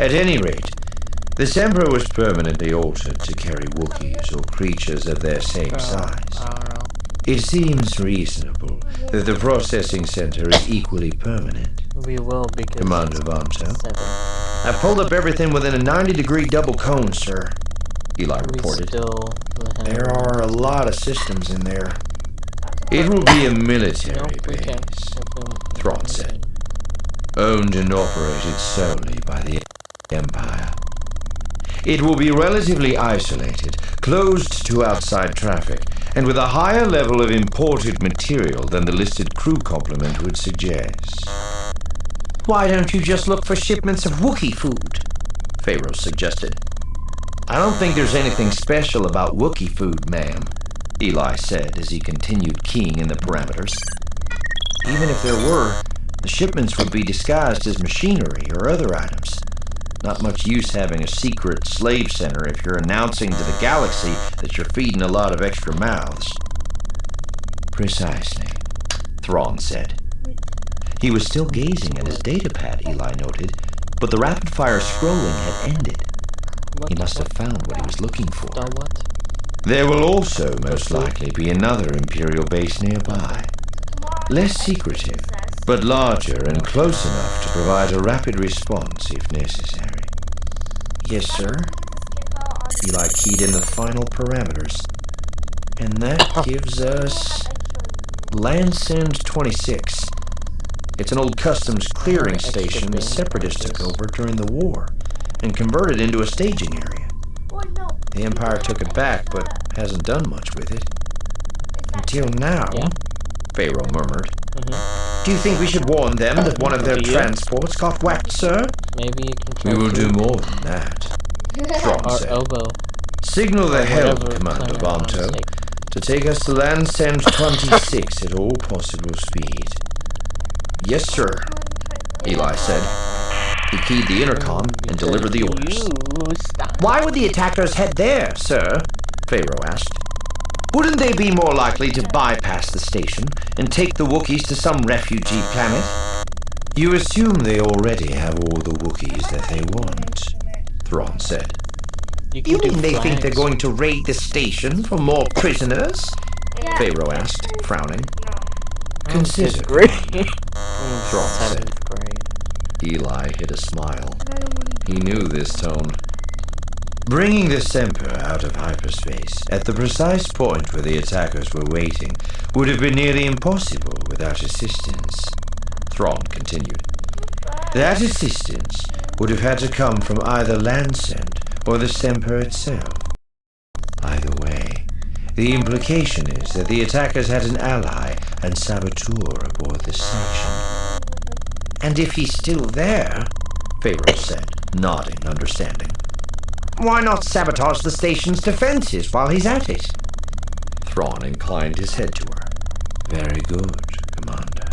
At any rate, the Semper was permanently altered to carry Wookiees or creatures of their same size. I don't know. It seems reasonable that the processing center is equally permanent. We will because Commander Vanto. 7. I pulled up everything within a 90-degree double cone, sir, Eli We reported. still There are a lot of systems in there. It will be a military Nope, we can. base, Thrawn said, owned and operated solely by the Empire. It will be relatively isolated, closed to outside traffic, and with a higher level of imported material than the listed crew complement would suggest. Why don't you just look for shipments of Wookiee food? Pharaoh suggested. I don't think there's anything special about Wookiee food, ma'am, Eli said as he continued keying in the parameters. Even if there were, the shipments would be disguised as machinery or other items. Not much use having a secret slave center if you're announcing to the galaxy that you're feeding a lot of extra mouths. Precisely, Thrawn said. He was still gazing at his datapad, Eli noted, but the rapid-fire scrolling had ended. He must have found what he was looking for. The what? There will also most likely be another Imperial base nearby. Less secretive, but larger and close enough to provide a rapid response if necessary. Yes, sir. Eli keyed in the final parameters. And that gives us Landsend 26. It's an old customs clearing station the Separatists took over during the war and converted into a staging area. The Empire took it back, but hasn't done much with it. Until now, Yeah. Pharaoh murmured. Do you think we should warn them that one of their Yeah. transports got whacked, sir? Maybe you can try We will to- do more than that, Thrawn Our said. elbow. Signal the or helm, whatever Commander planet I'm Vanto, mistaken. to take us to Landsend 26 at all possible speed. Yes, sir, Eli said. He keyed the intercom and delivered the orders. You stop. Why would the attackers head there, sir? Pharaoh asked. Wouldn't they be more likely to bypass the station and take the Wookiees to some refugee planet? You assume they already have all the Wookiees that they want, Thrawn said. can You do mean they think they're flags. going to raid the station for more prisoners? Pharaoh asked, frowning. Consider, Fifth grade. Thrawn said. 7th grade. Eli hid a smile. He knew this tone. Bringing the Semper out of hyperspace at the precise point where the attackers were waiting would have been nearly impossible without assistance, Thrawn continued. That assistance would have had to come from either Landsend or the Semper itself. Either way, the implication is that the attackers had an ally and saboteur aboard the station. And if he's still there, Pharaoh said, nodding understanding, why not sabotage the station's defenses while he's at it? Thrawn inclined his head to her. Very good, Commander.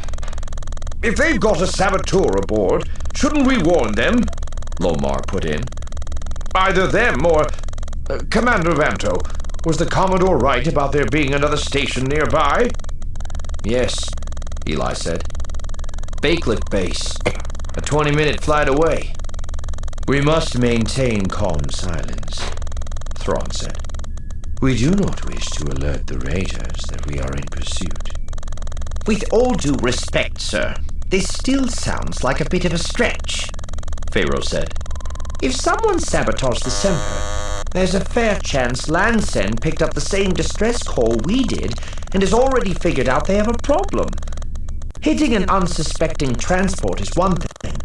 If they've got a saboteur aboard, shouldn't we warn them? Lomar put in. Either them or... Commander Vanto, was the Commodore right about there being another station nearby? Yes, Eli said. Bakelit Base, a 20-minute flight away. We must maintain calm silence, Thrawn said. We do not wish to alert the raiders that we are in pursuit. With all due respect, sir, this still sounds like a bit of a stretch, Pharaoh said. If someone sabotaged the Semper, there's a fair chance Landsend picked up the same distress call we did and has already figured out they have a problem. Hitting an unsuspecting transport is one thing,